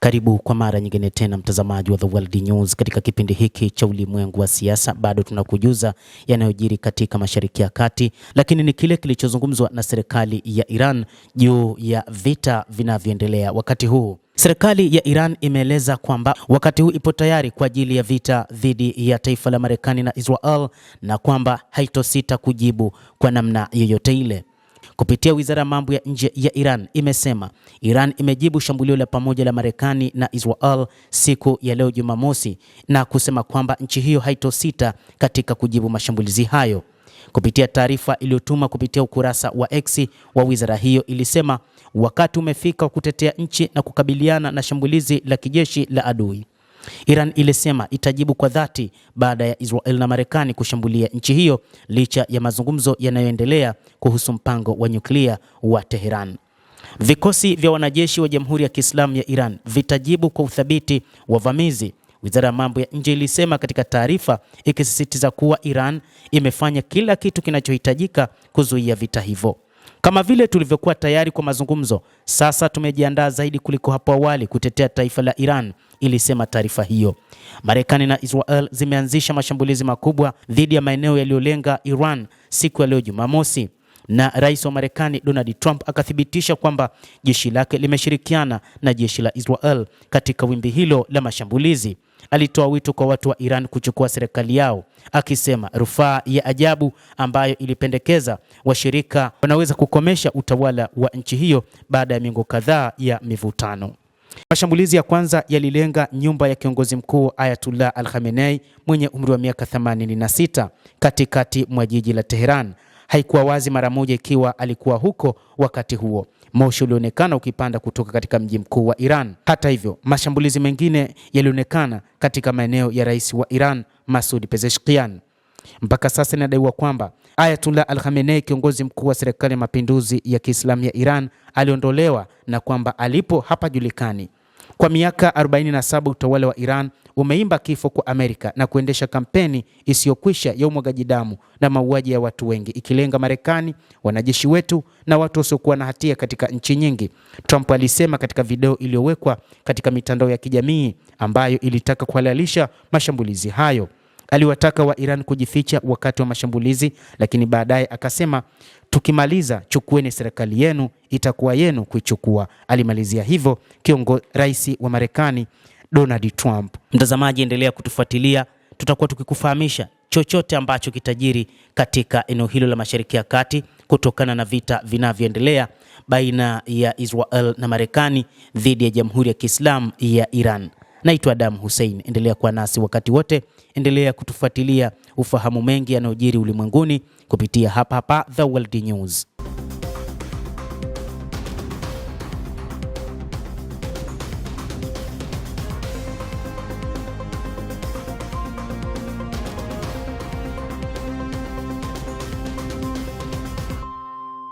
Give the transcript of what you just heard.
Karibu kwa mara nyingine tena mtazamaji wa The World News. Katika kipindi hiki cha ulimwengu wa siasa bado tunakujuza yanayojiri katika Mashariki ya Kati, lakini ni kile kilichozungumzwa na serikali ya Iran juu ya vita vinavyoendelea wakati huu. Serikali ya Iran imeeleza kwamba wakati huu ipo tayari kwa ajili ya vita dhidi ya taifa la Marekani na Israel na kwamba haitosita kujibu kwa namna yoyote ile. Kupitia Wizara ya Mambo ya Nje ya Iran imesema Iran imejibu shambulio la pamoja la Marekani na Israel siku ya leo Jumamosi, na kusema kwamba nchi hiyo haitosita katika kujibu mashambulizi hayo. Kupitia taarifa iliyotuma kupitia ukurasa wa X wa wizara hiyo ilisema wakati umefika wa kutetea nchi na kukabiliana na shambulizi la kijeshi la adui. Iran ilisema itajibu kwa dhati baada ya Israel na Marekani kushambulia nchi hiyo licha ya mazungumzo yanayoendelea kuhusu mpango wa nyuklia wa Tehran. Vikosi vya wanajeshi wa Jamhuri ya Kiislamu ya Iran vitajibu kwa uthabiti wavamizi, Wizara ya Mambo ya Nje ilisema katika taarifa, ikisisitiza kuwa Iran imefanya kila kitu kinachohitajika kuzuia vita hivyo. Kama vile tulivyokuwa tayari kwa mazungumzo, sasa tumejiandaa zaidi kuliko hapo awali kutetea taifa la Iran, ilisema taarifa hiyo. Marekani na Israel zimeanzisha mashambulizi makubwa dhidi ya maeneo yaliyolenga Iran siku ya leo Jumamosi, na Rais wa Marekani Donald Trump akathibitisha kwamba jeshi lake limeshirikiana na jeshi la Israel katika wimbi hilo la mashambulizi. Alitoa wito kwa watu wa Iran kuchukua serikali yao, akisema rufaa ya ajabu ambayo ilipendekeza washirika wanaweza kukomesha utawala wa nchi hiyo baada ya miongo kadhaa ya mivutano. Mashambulizi ya kwanza yalilenga nyumba ya kiongozi mkuu Ayatollah Al-Khamenei mwenye umri wa miaka 86 katikati mwa jiji la Tehran. Haikuwa wazi mara moja ikiwa alikuwa huko wakati huo. Moshi ulionekana ukipanda kutoka katika mji mkuu wa Iran. Hata hivyo, mashambulizi mengine yalionekana katika maeneo ya rais wa Iran Masoud Pezeshkian. Mpaka sasa inadaiwa kwamba Ayatollah Al-Khamenei, kiongozi mkuu wa serikali ya mapinduzi ya Kiislamu ya Iran, aliondolewa na kwamba alipo hapajulikani. Kwa miaka 47 utawala wa Iran umeimba kifo kwa Amerika na kuendesha kampeni isiyokwisha ya umwagaji damu na mauaji ya watu wengi, ikilenga Marekani, wanajeshi wetu na watu wasiokuwa na hatia katika nchi nyingi, Trump alisema katika video iliyowekwa katika mitandao ya kijamii ambayo ilitaka kuhalalisha mashambulizi hayo. Aliwataka wa Iran kujificha wakati wa mashambulizi, lakini baadaye akasema, tukimaliza chukueni serikali yenu, itakuwa yenu kuichukua. Alimalizia hivyo rais wa Marekani Donald Trump. Mtazamaji, endelea kutufuatilia, tutakuwa tukikufahamisha chochote ambacho kitajiri katika eneo hilo la Mashariki ya Kati kutokana na vita vinavyoendelea baina ya Israel na Marekani dhidi ya Jamhuri ya Kiislamu ya Iran. Naitwa Adam Hussein, endelea kuwa nasi wakati wote, endelea kutufuatilia ufahamu mengi yanayojiri ulimwenguni kupitia hapa The World News.